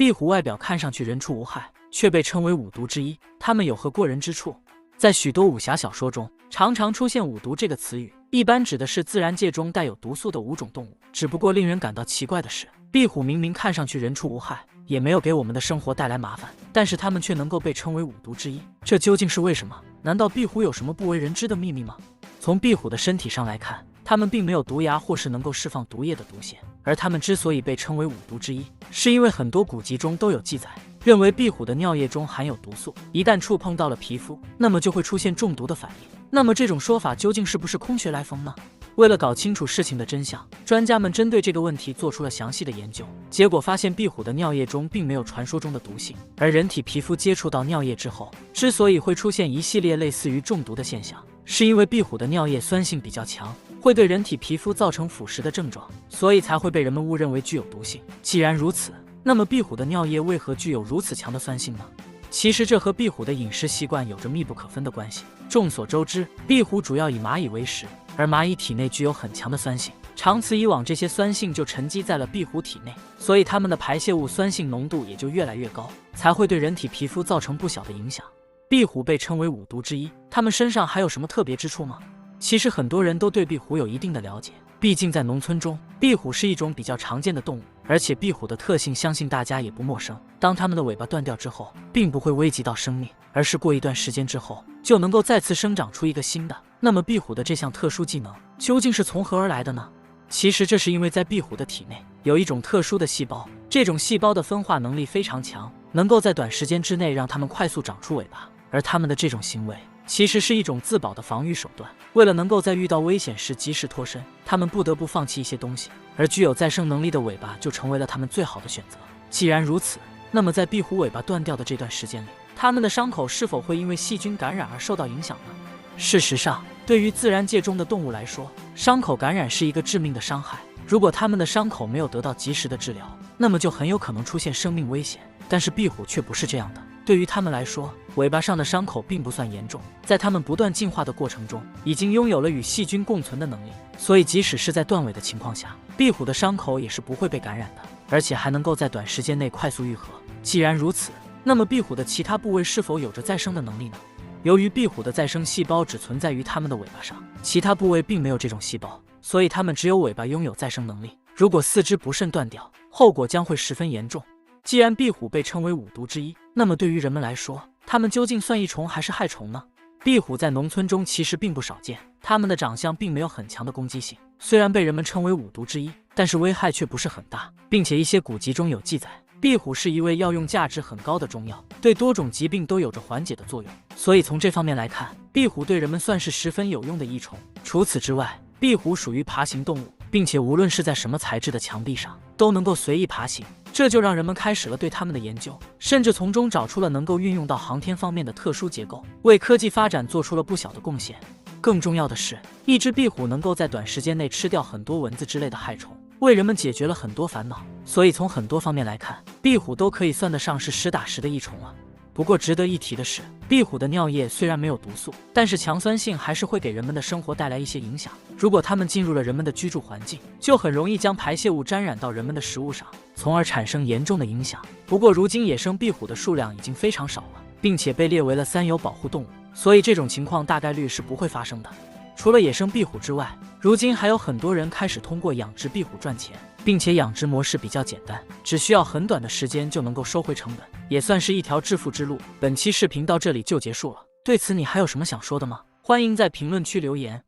壁虎外表看上去人畜无害，却被称为五毒之一。它们有何过人之处？在许多武侠小说中，常常出现五毒这个词语，一般指的是自然界中带有毒素的5种动物。只不过令人感到奇怪的是，壁虎明明看上去人畜无害，也没有给我们的生活带来麻烦，但是它们却能够被称为五毒之一，这究竟是为什么？难道壁虎有什么不为人知的秘密吗？从壁虎的身体上来看，它们并没有毒牙或是能够释放毒液的毒腺，而它们之所以被称为五毒之一，是因为很多古籍中都有记载，认为壁虎的尿液中含有毒素，一旦触碰到了皮肤，那么就会出现中毒的反应。那么这种说法究竟是不是空穴来风呢？为了搞清楚事情的真相，专家们针对这个问题做出了详细的研究，结果发现壁虎的尿液中并没有传说中的毒性，而人体皮肤接触到尿液之后，之所以会出现一系列类似于中毒的现象，是因为壁虎的尿液酸性比较强，会对人体皮肤造成腐蚀的症状，所以才会被人们误认为具有毒性。既然如此，那么壁虎的尿液为何具有如此强的酸性呢？其实这和壁虎的饮食习惯有着密不可分的关系。众所周知，壁虎主要以蚂蚁为食，而蚂蚁体内具有很强的酸性，长此以往，这些酸性就沉积在了壁虎体内，所以它们的排泄物酸性浓度也就越来越高，才会对人体皮肤造成不小的影响。壁虎被称为五毒之一，它们身上还有什么特别之处吗？其实很多人都对壁虎有一定的了解，毕竟在农村中，壁虎是一种比较常见的动物，而且壁虎的特性相信大家也不陌生。当它们的尾巴断掉之后，并不会危及到生命，而是过一段时间之后就能够再次生长出一个新的。那么壁虎的这项特殊技能究竟是从何而来的呢？其实这是因为在壁虎的体内有一种特殊的细胞，这种细胞的分化能力非常强，能够在短时间之内让它们快速长出尾巴，而它们的这种行为其实是一种自保的防御手段。为了能够在遇到危险时及时脱身，它们不得不放弃一些东西，而具有再生能力的尾巴就成为了它们最好的选择。既然如此，那么在壁虎尾巴断掉的这段时间里，它们的伤口是否会因为细菌感染而受到影响呢？事实上，对于自然界中的动物来说，伤口感染是一个致命的伤害。如果它们的伤口没有得到及时的治疗，那么就很有可能出现生命危险。但是壁虎却不是这样的，对于它们来说，尾巴上的伤口并不算严重，在它们不断进化的过程中，已经拥有了与细菌共存的能力，所以即使是在断尾的情况下，壁虎的伤口也是不会被感染的，而且还能够在短时间内快速愈合。既然如此，那么壁虎的其他部位是否有着再生的能力呢？由于壁虎的再生细胞只存在于它们的尾巴上，其他部位并没有这种细胞，所以它们只有尾巴拥有再生能力。如果四肢不慎断掉，后果将会十分严重。既然壁虎被称为五毒之一，那么对于人们来说，它们究竟算益虫还是害虫呢？壁虎在农村中其实并不少见，它们的长相并没有很强的攻击性，虽然被人们称为五毒之一，但是危害却不是很大，并且一些古籍中有记载，壁虎是一味药用价值很高的中药，对多种疾病都有着缓解的作用，所以从这方面来看，壁虎对人们算是十分有用的益虫。除此之外，壁虎属于爬行动物，并且无论是在什么材质的墙壁上，都能够随意爬行，这就让人们开始了对它们的研究，甚至从中找出了能够运用到航天方面的特殊结构，为科技发展做出了不小的贡献。更重要的是，一只壁虎能够在短时间内吃掉很多蚊子之类的害虫，为人们解决了很多烦恼，所以从很多方面来看，壁虎都可以算得上是实打实的益虫了。不过值得一提的是，壁虎的尿液虽然没有毒素，但是强酸性还是会给人们的生活带来一些影响。如果它们进入了人们的居住环境，就很容易将排泄物沾染到人们的食物上，从而产生严重的影响。不过如今野生壁虎的数量已经非常少了，并且被列为了三有保护动物，所以这种情况大概率是不会发生的。除了野生壁虎之外，如今还有很多人开始通过养殖壁虎赚钱，并且养殖模式比较简单，只需要很短的时间就能够收回成本，也算是一条致富之路。本期视频到这里就结束了，对此你还有什么想说的吗？欢迎在评论区留言。